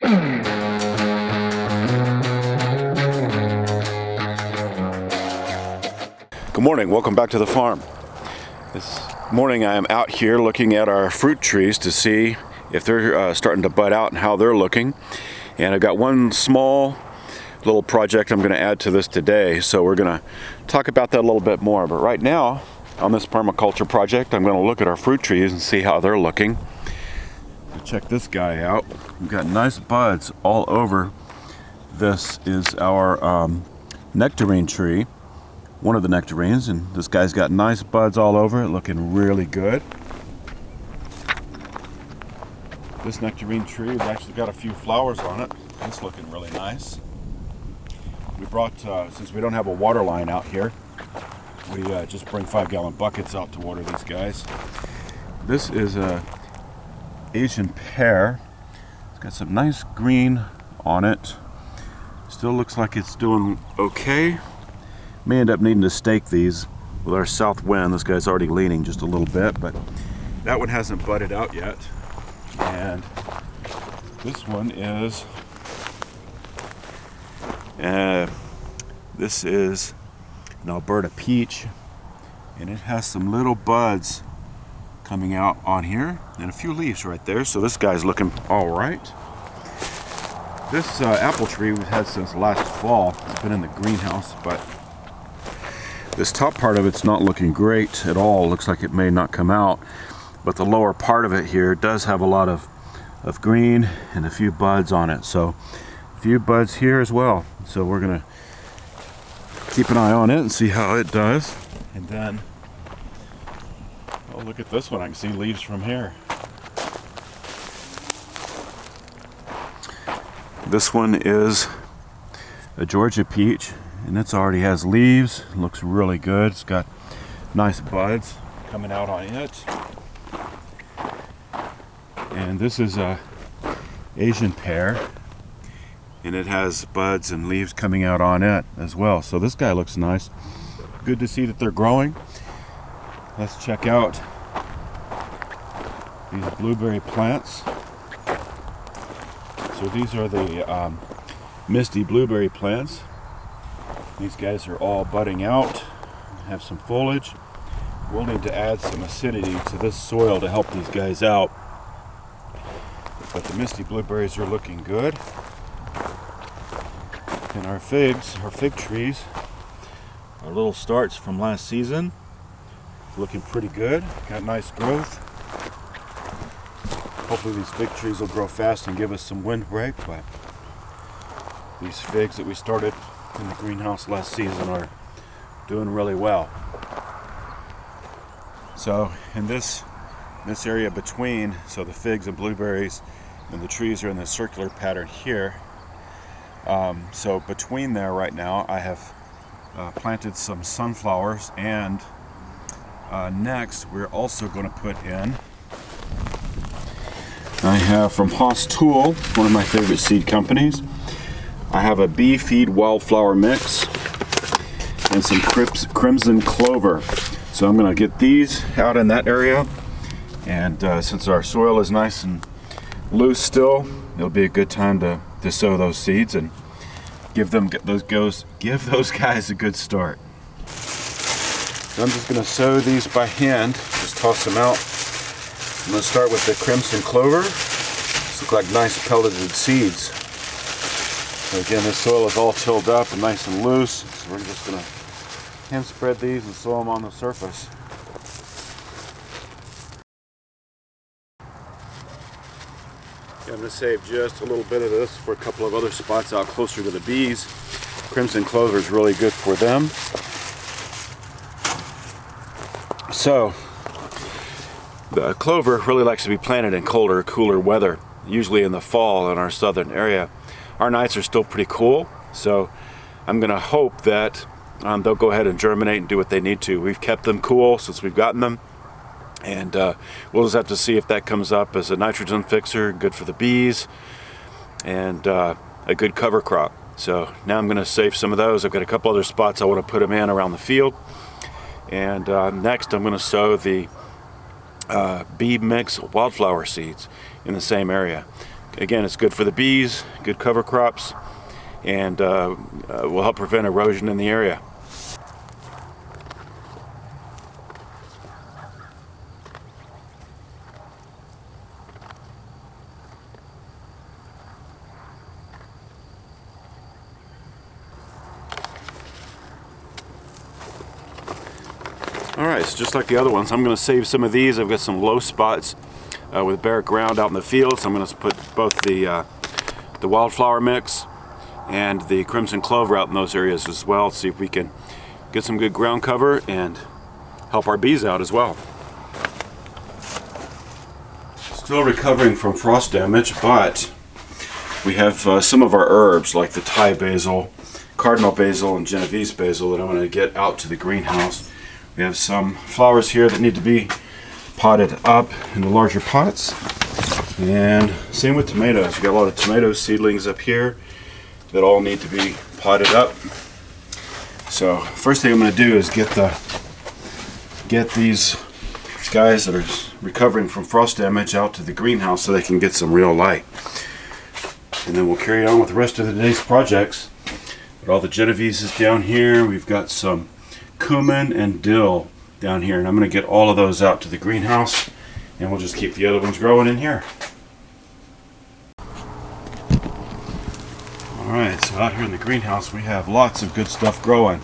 Good morning, welcome back to the farm. This morning I am out here looking at our fruit trees to see if they're starting to bud out and how they're looking. And I've got one small little project I'm going to add to this today, so we're going to talk about that a little bit more. But right now, on this permaculture project, I'm going to look at our fruit trees and see how they're looking. Check this guy out. We've got nice buds all over. This is our nectarine tree, one of the nectarines, and this guy's got nice buds all over it, looking really good. This nectarine tree has actually got a few flowers on it. It's looking really nice. We brought, since we don't have a water line out here, we just bring 5-gallon buckets out to water these guys. This is a Asian pear. It's got some nice green on it. Still looks like it's doing okay. May end up needing to stake these with our south wind. This guy's already leaning just a little bit, but that one hasn't budded out yet. And this one is this is an Alberta peach, and it has some little buds coming out on here and a few leaves right there, so this guy's looking all right. This apple tree we've had since last fall. It's been in the greenhouse, but this top part of it's not looking great at all. Looks like it may not come out, but the lower part of it here does have a lot of green and a few buds on it, so a few buds here as well. So we're gonna keep an eye on it and see how it does. And then, oh, look at this one. I can see leaves from here. This one is a Georgia peach, and it's already has leaves. It looks really good. It's got nice buds coming out on it. And this is a Asian pear, and it has buds and leaves coming out on it as well. So this guy looks nice. Good to see that they're growing. Let's check out these blueberry plants. So these are the misty blueberry plants. These guys are all budding out, have some foliage. We'll need to add some acidity to this soil to help these guys out. But the misty blueberries are looking good. And our fig trees, our little starts from last season, looking pretty good. Got nice growth. Hopefully these fig trees will grow fast and give us some windbreak, but these figs that we started in the greenhouse last season are doing really well. So in this area between, so the figs and blueberries and the trees are in this circular pattern here. So between there right now I have planted some sunflowers, and next we're also going to put in, I have from Haas Tool, one of my favorite seed companies, I have a bee feed wildflower mix and some crimson clover. So I'm going to get these out in that area, and since our soil is nice and loose still, it'll be a good time to sow those seeds and give those guys a good start. So I'm just going to sow these by hand, just toss them out. I'm going to start with the crimson clover. These look like nice pelleted seeds. So again, this soil is all tilled up and nice and loose, so we're just going to hand spread these and sow them on the surface. I'm going to save just a little bit of this for a couple of other spots out closer to the bees. Crimson clover is really good for them. So the clover really likes to be planted in colder, cooler weather, usually in the fall in our southern area. Our nights are still pretty cool, so I'm going to hope that they'll go ahead and germinate and do what they need to. We've kept them cool since we've gotten them, and we'll just have to see if that comes up as a nitrogen fixer, good for the bees, and a good cover crop. So now I'm going to save some of those. I've got a couple other spots I want to put them in around the field, and next I'm going to sow the bee mix wildflower seeds in the same area. Again, it's good for the bees, good cover crops, and will help prevent erosion in the area. Alright, so just like the other ones, I'm going to save some of these. I've got some low spots with bare ground out in the field, so I'm going to put both the wildflower mix and the crimson clover out in those areas as well. See if we can get some good ground cover and help our bees out as well. Still recovering from frost damage, but we have some of our herbs like the Thai basil, cardinal basil, and Genovese basil that I'm going to get out to the greenhouse. We have some flowers here that need to be potted up into larger pots, and same with tomatoes. We've got a lot of tomato seedlings up here that all need to be potted up. So first thing I'm going to do is get these guys that are recovering from frost damage out to the greenhouse so they can get some real light, and then we'll carry on with the rest of the day's projects. But all the Genovese is down here. We've got some cumin and dill down here, and I'm going to get all of those out to the greenhouse, and we'll just keep the other ones growing in here. Alright, so out here in the greenhouse we have lots of good stuff growing.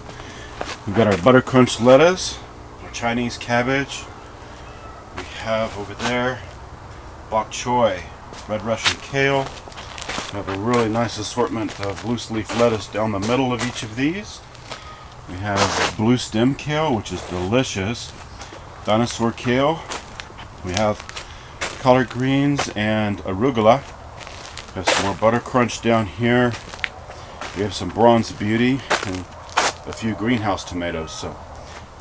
We've got our butter crunch lettuce, our Chinese cabbage, we have over there bok choy, red Russian kale. We have a really nice assortment of loose leaf lettuce down the middle of each of these. We have blue stem kale, which is delicious, dinosaur kale. We have collard greens and arugula. We have some more butter crunch down here. We have some bronze beauty and a few greenhouse tomatoes. So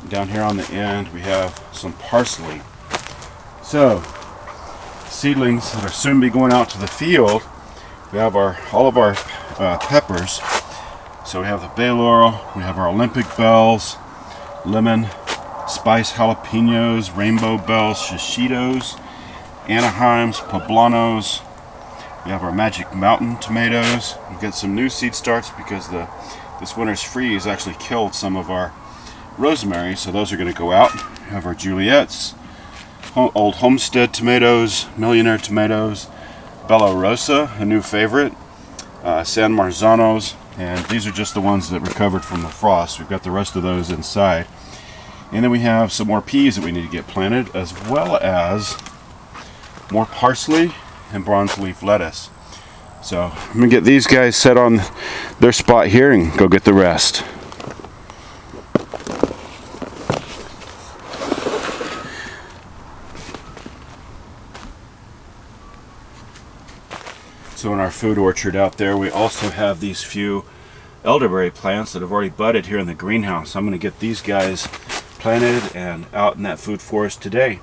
down here on the end we have some parsley. So seedlings that are soon be going out to the field. We have all of our peppers. So we have the bay laurel, we have our Olympic bells, lemon, spice jalapenos, rainbow bells, shishitos, Anaheims, poblanos. We have our Magic Mountain tomatoes. We've got some new seed starts because this winter's freeze actually killed some of our rosemary, so those are going to go out. We have our Juliette's, old homestead tomatoes, millionaire tomatoes, Bella Rosa, a new favorite, San Marzanos, and these are just the ones that recovered from the frost. We've got the rest of those inside. And then we have some more peas that we need to get planted, as well as more parsley and bronze leaf lettuce. So I'm going to get these guys set on their spot here and go get the rest. So in our food orchard out there, we also have these few elderberry plants that have already budded here in the greenhouse. I'm going to get these guys planted and out in that food forest today.